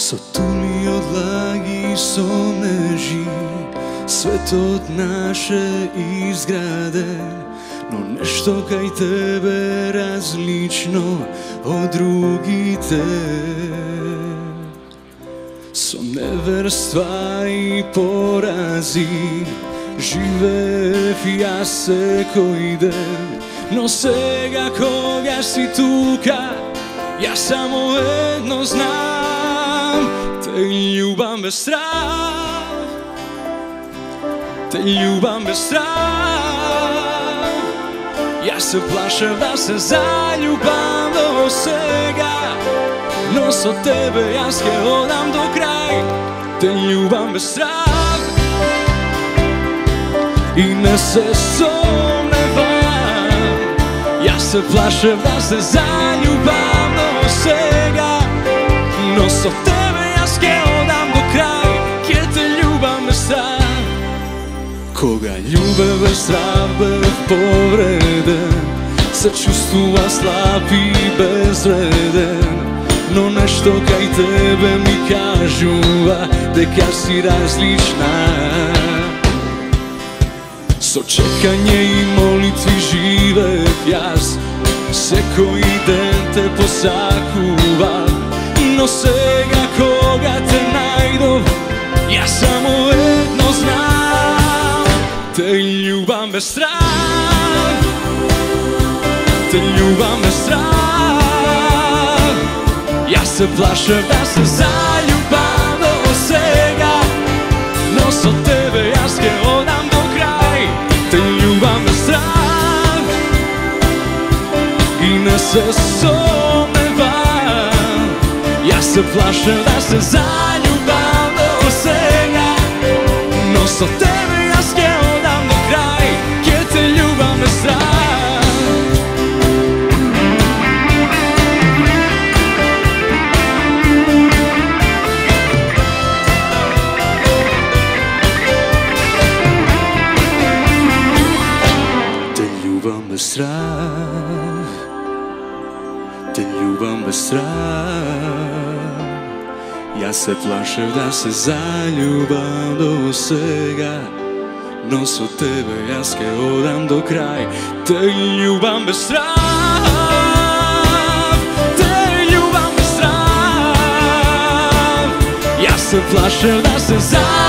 Со туни од лаги, со нежи, светот наше изграден, но нешто кај тебе различно од другите. Со неверства и порази живеев јас секој ден, но сега кога си тука, јас само едно знам: те љубам без страх, те љубам без страх. Јас се плашев да се заљубам до сега, но со тебе јас ќе одам до крај. Те љубам без страх и не се сомневам. Јас се плашев да се заљубам до сега, но со тебе јас ќе одам до крај. Ќе те љубам без страх. Кога љубев без страх бев повреден, се чувствува слаб и безвреден, но нешто кај тебе ми кажува дека си различна. Со чекање и молитви живеев јас, секој ден те посакував, но сега кога те најдов, јас само едно знам: те љубам без страх, те љубам без страх. Јас се плашев да се заљубам до сега, но со тебе јас ќе одам до крај. Те љубам без страх и не се сомневам. Јас се плашев да се заљубам до сега, но со тебе јас ќе одам до крај. Ќе те љубам без страх. Страх, те љубам без страх. Јас се плашев да се заљубам до сега, но со тебе јас ќе одам до крај. Те љубам без страх, те љубам без страх. Јас се плашев да се заљубам